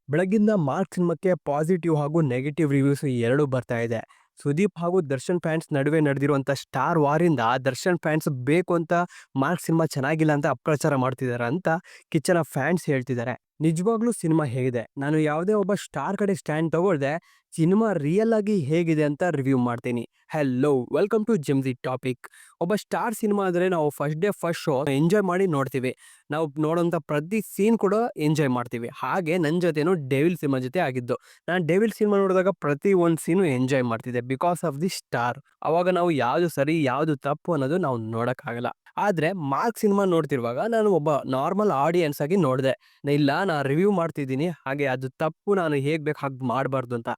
ಬೆಳಗ್ಗಿಂದ mark ಸಿನಿಮಾಕ್ಕೆ positive ಹಾಗೂ negative reviews ಎರಡು ಬರ್ತಾ ಇದೆ. ಸುದೀಪ್ ಹಾಗೂ ದರ್ಶನ್ ಫ್ಯಾನ್ಸ್ ನಡುವೆ ನಡೆದಿರುವಂಥ ಸ್ಟಾರ್ ವಾರಿಂದ ದರ್ಶನ್ ಫ್ಯಾನ್ಸ್ ಬೇಕು ಅಂತ ಮಾರ್ಕ್ ಸಿನಿಮಾ ಚೆನ್ನಾಗಿಲ್ಲ ಅಂತ ಅಪಪ್ರಚಾರ ಮಾಡ್ತಿದ್ದಾರೆ ಅಂತ ಕಿಚ್ಚನ ಫ್ಯಾನ್ಸ್ ಹೇಳ್ತಿದ್ದಾರೆ. ನಿಜವಾಗ್ಲೂ ಸಿನಿಮಾ ಹೇಗಿದೆ, ನಾನು ಯಾವುದೇ ಒಬ್ಬ ಸ್ಟಾರ್ ಕಡೆ ಸ್ಟ್ಯಾಂಡ್ ತಗೊಳ್ದೆ ಸಿನಿಮಾ ರಿಯಲ್ ಆಗಿ ಹೇಗಿದೆ ಅಂತ ರಿವ್ಯೂ ಮಾಡ್ತೀನಿ. ಹೆಲೋ, ವೆಲ್ಕಮ್ ಟು ಜಿಮ್ಸಿ ಟಾಪಿಕ್. ಒಬ್ಬ ಸ್ಟಾರ್ ಸಿನಿಮಾ ಅಂದರೆ ನಾವು first day first show enjoy ಮಾಡಿ ನೋಡ್ತೀವಿ. ನಾವು ನೋಡೋಂಥ ಪ್ರತಿ ಸೀನ್ ಕೂಡ ಎಂಜಾಯ್ ಮಾಡ್ತೀವಿ. ಹಾಗೆ ನನ್ನ ಜೊತೆನೂ ಡೆವಿಲ್ ಸಿನಿಮಾ ಜೊತೆ ಆಗಿದ್ದು. ನಾನು ಡೆವಿಲ್ ಸಿನಿಮಾ ನೋಡಿದಾಗ ಪ್ರತಿ ಒಂದು ಸೀನು ಎಂಜಾಯ್ ಮಾಡ್ತಿದ್ದೆ ಬಿಕಾಸ್ ಆಫ್ ದಿ ಸ್ಟಾರ್. ಅವಾಗ ನಾವು ಯಾವುದು ಸರಿ ಯಾವುದು ತಪ್ಪು ಅನ್ನೋದು ನಾವು ನೋಡೋಕ್ಕಾಗಲ್ಲ. ಆದರೆ ಮಾರ್ಕ್ ಸಿನಿಮಾ ನೋಡ್ತಿರುವಾಗ ನಾನು ಒಬ್ಬ ನಾರ್ಮಲ್ ಆಡಿಯನ್ಸ್ ಆಗಿ ನೋಡಿದೆ. ಇಲ್ಲ, ನಾನು ರಿವ್ಯೂ ಮಾಡ್ತಿದ್ದೀನಿ, ಹಾಗೆ ಅದು ತಪ್ಪು, ನಾನು ಹೇಗೆ ಬೇಕು ಹಾಗೆ ಮಾಡಬಾರ್ದು ಅಂತ.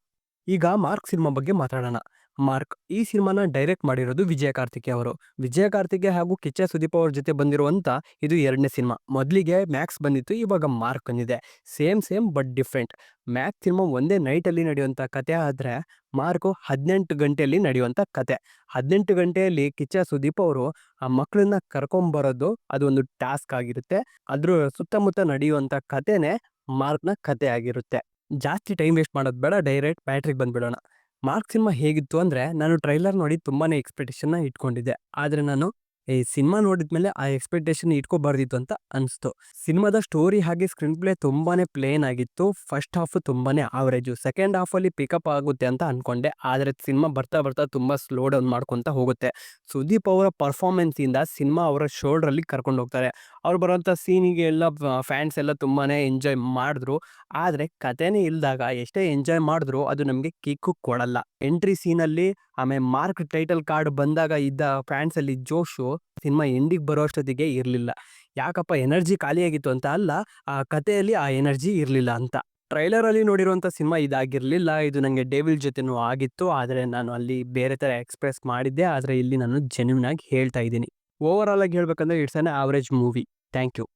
ಈಗ ಮಾರ್ಕ್ ಸಿನಿಮಾ ಬಗ್ಗೆ ಮಾತಾಡೋಣ. ಮಾರ್ಕ್ ಈ ಸಿನಿಮಾನ ಡೈರೆಕ್ಟ್ ಮಾಡಿರೋದು ವಿಜಯ ಕಾರ್ತಿಕೇಯ ಅವರು. ವಿಜಯ ಕಾರ್ತಿಕೇಯ ಹಾಗೂ ಕಿಚ್ಚ ಸುದೀಪ್ ಅವ್ರ ಜೊತೆ ಬಂದಿರುವಂಥ ಇದು ಎರಡನೇ ಸಿನಿಮಾ. ಮೊದಲಿಗೆ ಮ್ಯಾಕ್ಸ್ ಬಂದಿತ್ತು, ಇವಾಗ ಮಾರ್ಕ್ ಬಂದಿದೆ. Same but different. Max cinema ಒಂದೇ ನೈಟಲ್ಲಿ ನಡೆಯುವಂಥ ಕತೆ ಆದರೆ ಮಾರ್ಕು 18 ಗಂಟೆಯಲ್ಲಿ ನಡೆಯುವಂಥ ಕತೆ. 18 ಗಂಟೆಯಲ್ಲಿ ಕಿಚ್ಚ ಸುದೀಪ್ ಅವರು ಆ ಮಕ್ಕಳನ್ನ ಕರ್ಕೊಂಬರೋದು ಅದು ಒಂದು ಟಾಸ್ಕ್ ಆಗಿರುತ್ತೆ. ಅದ್ರ ಸುತ್ತಮುತ್ತ ನಡೆಯುವಂಥ ಕತೆನೇ ಮಾರ್ಕ್ನ ಕತೆ ಆಗಿರುತ್ತೆ. ಜಾಸ್ತಿ ಟೈಮ್ ವೇಸ್ಟ್ ಮಾಡೋದು ಬೇಡ, ಡೈರೆಕ್ಟ್ ಮ್ಯಾಟ್ರಿಗೆ ಬಂದ್ಬಿಡೋಣ. ಮಾರ್ಕ್ ಸಿನಿಮಾ ಹೇಗಿತ್ತು ಅಂದರೆ, ನಾನು ಟ್ರೈಲರ್ ನೋಡಿ ತುಂಬಾ ಎಕ್ಸ್ಪೆಕ್ಟೇಷನ್ನ ಇಟ್ಕೊಂಡಿದ್ದೆ. ಆದರೆ ನಾನು ಈ ಸಿನಿಮಾ ನೋಡಿದ್ಮೇಲೆ ಆ ಎಕ್ಸ್ಪೆಕ್ಟೇಷನ್ ಇಟ್ಕೋಬಾರ್ದಿತ್ತು ಅಂತ ಅನಿಸ್ತು. ಸಿನಿಮಾದ ಸ್ಟೋರಿ ಹಾಗೆ ಸ್ಕ್ರೀನ್ ಪ್ಲೇ ತುಂಬಾ ಪ್ಲೇನ್ ಆಗಿತ್ತು. ಫಸ್ಟ್ ಹಾಫ್ ತುಂಬಾ ಆವರೇಜು, ಸೆಕೆಂಡ್ ಹಾಫಲ್ಲಿ ಪಿಕಪ್ ಆಗುತ್ತೆ ಅಂತ ಅಂದ್ಕೊಂಡೆ. ಆದರೆ ಸಿನಿಮಾ ಬರ್ತಾ ಬರ್ತಾ ತುಂಬ ಸ್ಲೋ ಡೌನ್ ಮಾಡ್ಕೊತ ಹೋಗುತ್ತೆ. ಸುದೀಪ್ ಅವರ ಪರ್ಫಾರ್ಮೆನ್ಸಿಂದ ಸಿನಿಮಾ ಅವರ ಶೋಲ್ಡ್ರಲ್ಲಿ ಕರ್ಕೊಂಡು ಹೋಗ್ತಾರೆ. ಅವ್ರು ಬರೋಂಥ ಸೀನಿಗೆ ಎಲ್ಲ ಫ್ಯಾನ್ಸ್ ಎಲ್ಲ ತುಂಬಾ ಎಂಜಾಯ್ ಮಾಡಿದ್ರು. ಆದರೆ ಕತೆನೇ ಇಲ್ದಾಗ ಎಷ್ಟೇ ಎಂಜಾಯ್ ಮಾಡಿದ್ರು ಅದು ನಮಗೆ ಕಿಕ್ಕು ಕೊಡಲ್ಲ. ಎಂಟ್ರಿ ಸೀನಲ್ಲಿ ಆಮೇಲೆ ಮಾರ್ಕ್ ಟೈಟಲ್ ಕಾರ್ಡ್ ಬಂದಾಗ ಇದ್ದ ಫ್ಯಾನ್ಸಲ್ಲಿ ಜೋಶು ಸಿನಿಮಾ ಎಂಡಿಗೆ ಬರೋ ಅಷ್ಟೊತ್ತಿಗೆ ಇರಲಿಲ್ಲ. ಯಾಕಪ್ಪ, ಎನರ್ಜಿ ಖಾಲಿಯಾಗಿತ್ತು ಅಂತ ಅಲ್ಲ, ಆ ಕಥೆಯಲ್ಲಿ ಆ ಎನರ್ಜಿ ಇರಲಿಲ್ಲ ಅಂತ. ಟ್ರೈಲರಲ್ಲಿ ನೋಡಿರುವಂಥ ಸಿನಿಮಾ ಇದಾಗಿರಲಿಲ್ಲ. ಇದು ನನಗೆ ಡೆವಿಲ್ ಜೊತೆನೂ ಆಗಿತ್ತು, ಆದರೆ ನಾನು ಅಲ್ಲಿ ಬೇರೆ ಥರ ಎಕ್ಸ್‌ಪ್ರೆಸ್ ಮಾಡಿದ್ದೆ. ಆದರೆ ಇಲ್ಲಿ ನಾನು ಜೆನ್ಯೂನ್ ಆಗಿ ಹೇಳ್ತಾ ಇದ್ದೀನಿ. ಓವರಾಲ್ ಆಗಿ ಹೇಳ್ಬೇಕಂದ್ರೆ it's an average movie. Thank you.